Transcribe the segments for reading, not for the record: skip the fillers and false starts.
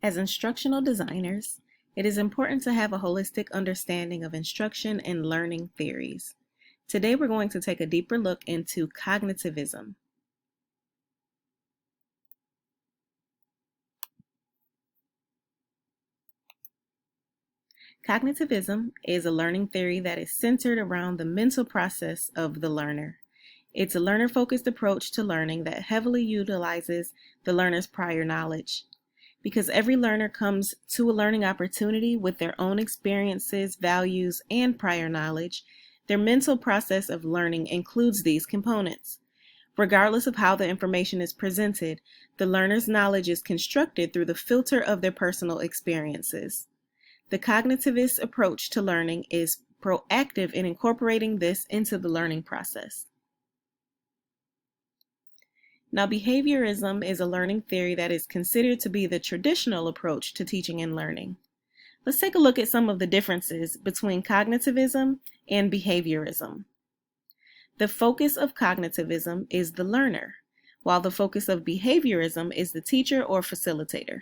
As instructional designers, it is important to have a holistic understanding of instruction and learning theories. Today we're going to take a deeper look into cognitivism. Cognitivism is a learning theory that is centered around the mental process of the learner. It's a learner-focused approach to learning that heavily utilizes the learner's prior knowledge. Because every learner comes to a learning opportunity with their own experiences, values, and prior knowledge, their mental process of learning includes these components. Regardless of how the information is presented, the learner's knowledge is constructed through the filter of their personal experiences. The cognitivist approach to learning is proactive in incorporating this into the learning process. Now, behaviorism is a learning theory that is considered to be the traditional approach to teaching and learning. Let's take a look at some of the differences between cognitivism and behaviorism. The focus of cognitivism is the learner, while the focus of behaviorism is the teacher or facilitator.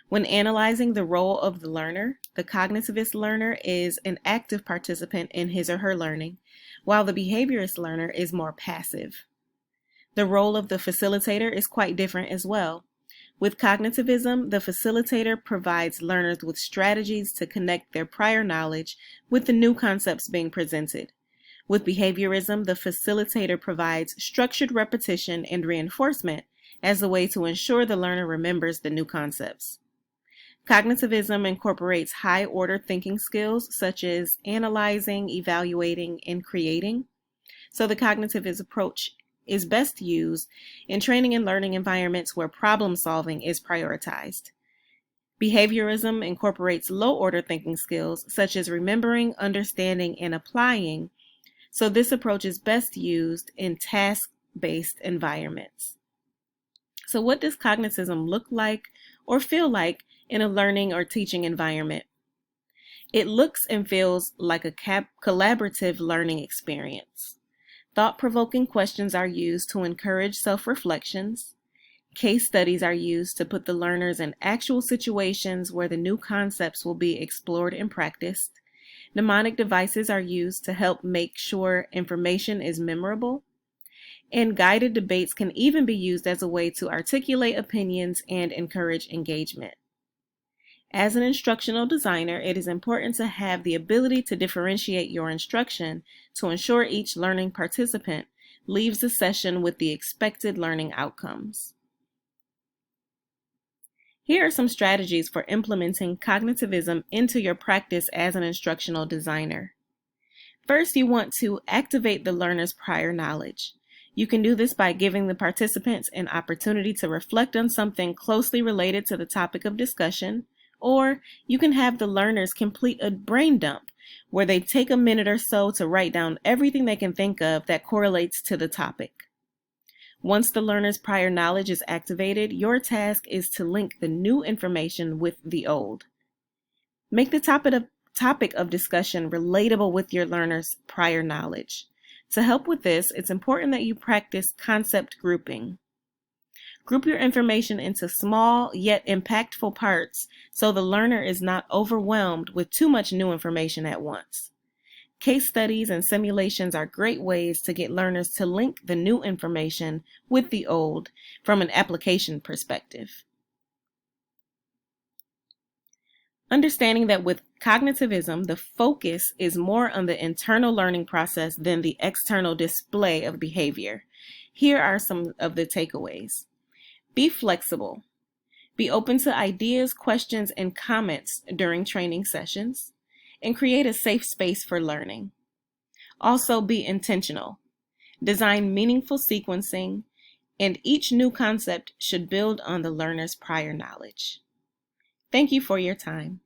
When analyzing the role of the learner, the cognitivist learner is an active participant in his or her learning, while the behaviorist learner is more passive. The role of the facilitator is quite different as well. With cognitivism, the facilitator provides learners with strategies to connect their prior knowledge with the new concepts being presented. With behaviorism, the facilitator provides structured repetition and reinforcement as a way to ensure the learner remembers the new concepts. Cognitivism incorporates high-order thinking skills such as analyzing, evaluating, and creating. So the cognitivist approach is best used in training and learning environments where problem solving is prioritized. Behaviorism incorporates low-order thinking skills such as remembering, understanding, and applying, so this approach is best used in task-based environments. So what does cognitivism look like or feel like in a learning or teaching environment? It looks and feels like a collaborative learning experience. Thought-provoking questions are used to encourage self-reflections. Case studies are used to put the learners in actual situations where the new concepts will be explored and practiced. Mnemonic devices are used to help make sure information is memorable. And guided debates can even be used as a way to articulate opinions and encourage engagement. As an instructional designer, it is important to have the ability to differentiate your instruction to ensure each learning participant leaves the session with the expected learning outcomes. Here are some strategies for implementing cognitivism into your practice as an instructional designer. First, you want to activate the learner's prior knowledge. You can do this by giving the participants an opportunity to reflect on something closely related to the topic of discussion, or you can have the learners complete a brain dump where they take a minute or so to write down everything they can think of that correlates to the topic. Once the learner's prior knowledge is activated, your task is to link the new information with the old. Make the topic of discussion relatable with your learner's prior knowledge. To help with this, it's important that you practice concept grouping. Group your information into small yet impactful parts so the learner is not overwhelmed with too much new information at once. Case studies and simulations are great ways to get learners to link the new information with the old from an application perspective. Understanding that with cognitivism, the focus is more on the internal learning process than the external display of behavior. Here are some of the takeaways. Be flexible. Be open to ideas, questions, and comments during training sessions, and create a safe space for learning. Also, be intentional. Design meaningful sequencing, and each new concept should build on the learner's prior knowledge. Thank you for your time.